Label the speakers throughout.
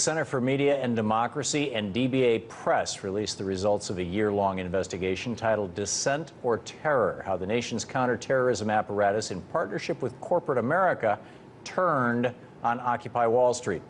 Speaker 1: Center for Media and Democracy and DBA Press released the results of a year-long investigation titled Dissent or Terror: How the Nation's Counterterrorism Apparatus, in partnership with corporate America, turned on Occupy Wall Street.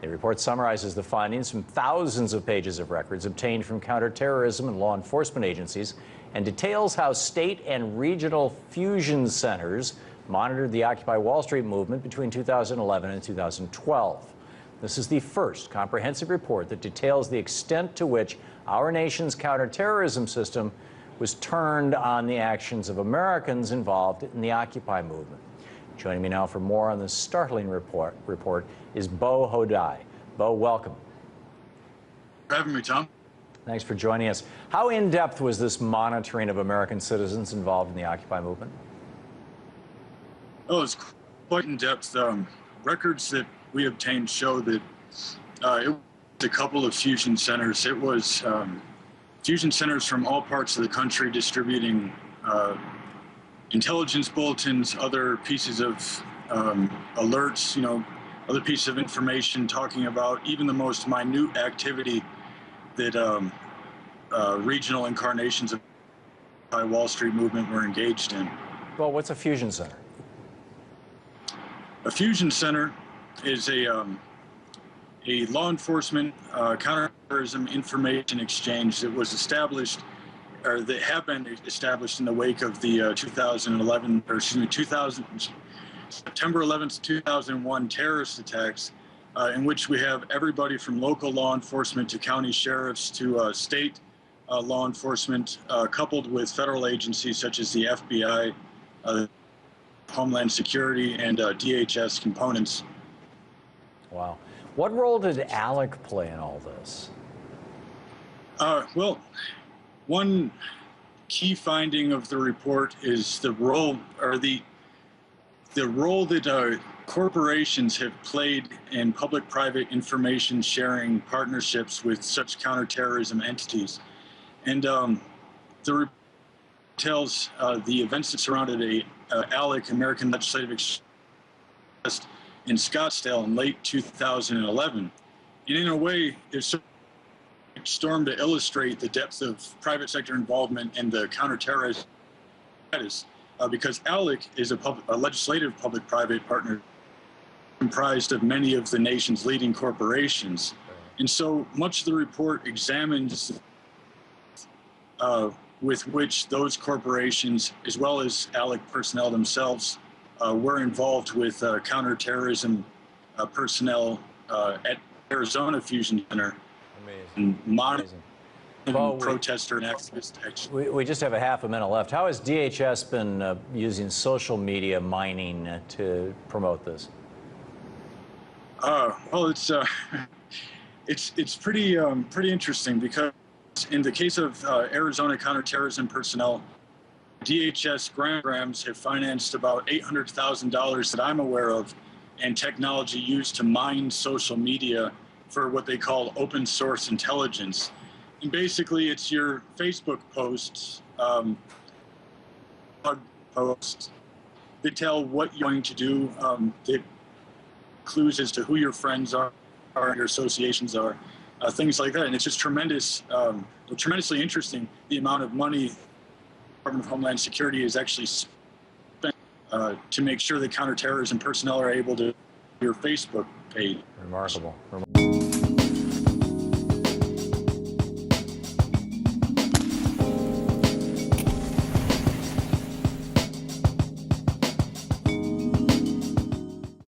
Speaker 1: The report summarizes the findings from thousands of pages of records obtained from counterterrorism and law enforcement agencies and details how state and regional fusion centers monitored the Occupy Wall Street movement between 2011 and 2012. This is the first comprehensive report that details the extent to which our nation's counterterrorism system was turned on the actions of Americans involved in the Occupy movement. Joining me now for more on this startling report is Beau Hodai. Beau, welcome.
Speaker 2: Thanks for having me, Tom.
Speaker 1: Thanks for joining us. How in-depth was this monitoring of American citizens involved in the Occupy movement?
Speaker 2: Oh, it's quite in-depth. Records that we obtained show that it was a couple of fusion centers. It was fusion centers from all parts of the country distributing intelligence bulletins, other pieces of alerts, other pieces of information talking about even the most minute activity that regional incarnations of the Wall Street movement were engaged in.
Speaker 1: Well, what's a fusion center?
Speaker 2: A fusion center is a law enforcement counterterrorism information exchange that was established, or that have been established in the wake of the September 11th, 2001 terrorist attacks, in which we have everybody from local law enforcement to county sheriffs to state law enforcement, coupled with federal agencies such as the FBI, Homeland Security, and DHS components.
Speaker 1: Wow. What role did ALEC play in all this?
Speaker 2: Well, one key finding of the report is the role, or the role that corporations have played in public-private information sharing partnerships with such counterterrorism entities. And the report tells the events that surrounded a ALEC, American Legislative Exchange, in Scottsdale in late 2011. And in a way, it's a storm to illustrate the depth of private sector involvement in the counterterrorism status, because ALEC is a legislative public-private partner comprised of many of the nation's leading corporations. And so much of the report examines with which those corporations, as well as ALEC personnel themselves, were involved with counterterrorism personnel at Arizona Fusion Center.
Speaker 1: Amazing.
Speaker 2: And protester and activist action.
Speaker 1: We just have a half a minute left. How has DHS been using social media mining to promote this?
Speaker 2: Well, it's pretty interesting, because in the case of Arizona counterterrorism personnel, DHS grams have financed about $800,000 that I'm aware of, and technology used to mine social media for what they call open source intelligence. And basically, it's your Facebook posts, blog posts, that tell what you're going to do, that clues as to who your friends are, your associations are, things like that. And it's just tremendously interesting, the amount of money Department of Homeland Security is actually spent to make sure that counterterrorism personnel are able to your Facebook page.
Speaker 1: Remarkable.